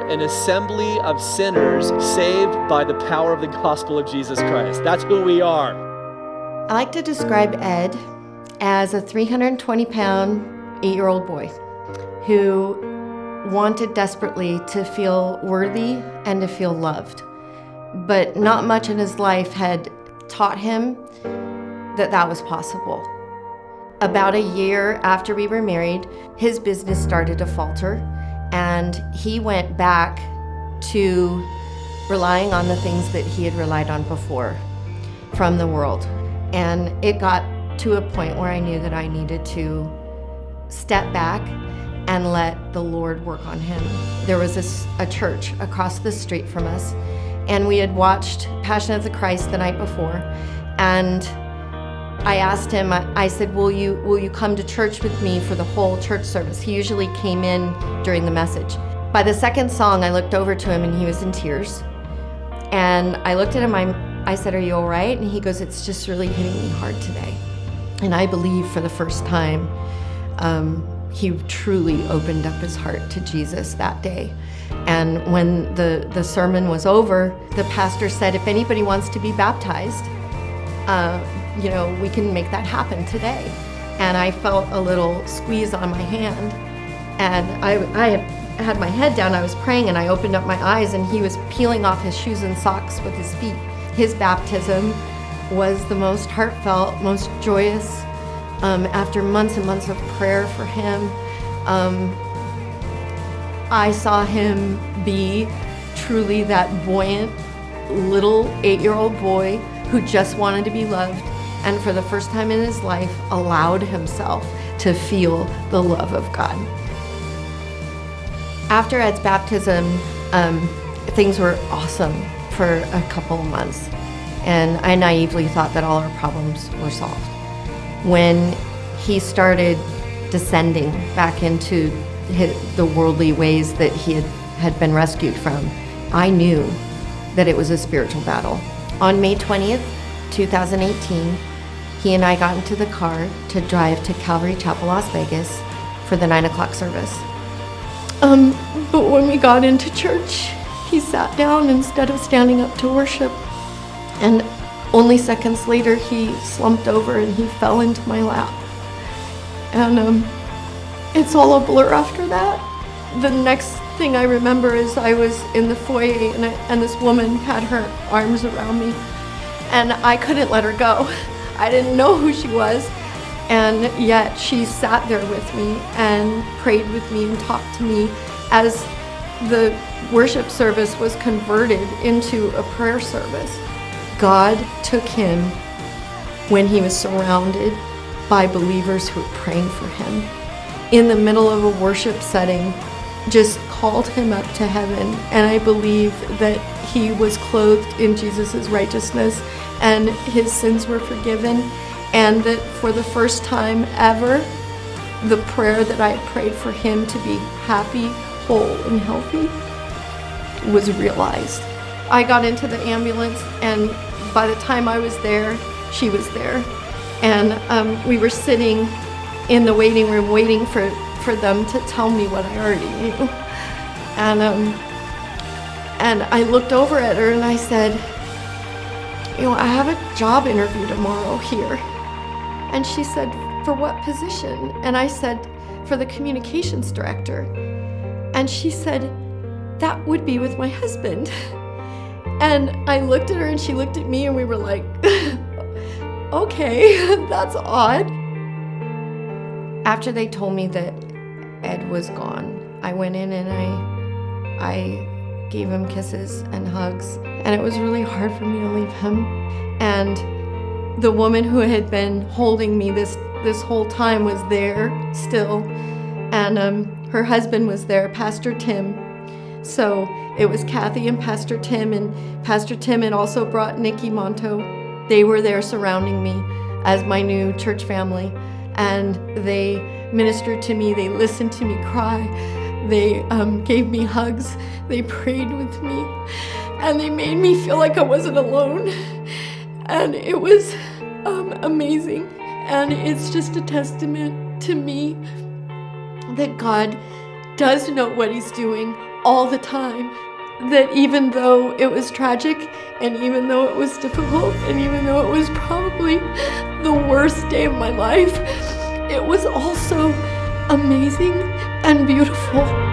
are an assembly of sinners saved by the power of the gospel of Jesus Christ. That's who we are. I like to describe Ed as a 320-pound, 8-year-old boy who wanted desperately to feel worthy and to feel loved. But not much in his life had taught him that that was possible. About a year after we were married, his business started to falter, and he went back to relying on the things that he had relied on before from the world. And it got to a point where I knew that I needed to step back and let the Lord work on him. There was a church across the street from us, and we had watched Passion of the Christ the night before, and I asked him, I said, will you come to church with me for the whole church service? He usually came in during the message. By the second song, I looked over to him and he was in tears. And I looked at him, I said, are you all right? And he goes, it's just really hitting me hard today. And I believe for the first time, he truly opened up his heart to Jesus that day. And when the sermon was over, the pastor said, if anybody wants to be baptized, we can make that happen today. And I felt a little squeeze on my hand, and I had my head down, I was praying, and I opened up my eyes, and he was peeling off his shoes and socks with his feet. His baptism was the most heartfelt, most joyous, after months and months of prayer for him. I saw him be truly that buoyant little 8-year-old boy who just wanted to be loved, and for the first time in his life allowed himself to feel the love of God. After Ed's baptism, things were awesome for a couple of months, and I naively thought that all our problems were solved. When he started descending back into the worldly ways that he had been rescued from, I knew that it was a spiritual battle. On May 20th, 2018, he and I got into the car to drive to Calvary Chapel, Las Vegas for the 9 o'clock service. But when we got into church, he sat down instead of standing up to worship. And only seconds later, he slumped over and he fell into my lap. And it's all a blur after that. The next thing I remember is I was in the foyer and this woman had her arms around me, and I couldn't let her go. I didn't know who she was, and yet she sat there with me and prayed with me and talked to me as the worship service was converted into a prayer service. God took him when he was surrounded by believers who were praying for him. In the middle of a worship setting, just called him up to heaven, and I believe that he was clothed in Jesus' righteousness and his sins were forgiven, and that for the first time ever, the prayer that I prayed for him to be happy, whole, and healthy was realized. I got into the ambulance, and by the time I was there, she was there. And we were sitting in the waiting room waiting for them to tell me what I already knew. And I looked over at her and I said, I have a job interview tomorrow here. And she said, for what position? And I said, for the communications director. And she said, that would be with my husband. And I looked at her and she looked at me and we were like, okay, that's odd. After they told me that Ed was gone, I went in and I gave him kisses and hugs, and it was really hard for me to leave him. And the woman who had been holding me this whole time was there still, and her husband was there, Pastor Tim. So it was Kathy and Pastor Tim had also brought Nikki Monto. They were there surrounding me as my new church family, and they ministered to me, they listened to me cry, they gave me hugs, they prayed with me, and they made me feel like I wasn't alone. And it was amazing, and it's just a testament to me that God does know what he's doing all the time that even though it was tragic, and even though it was difficult, and even though it was probably the worst day of my life, it was also amazing and beautiful.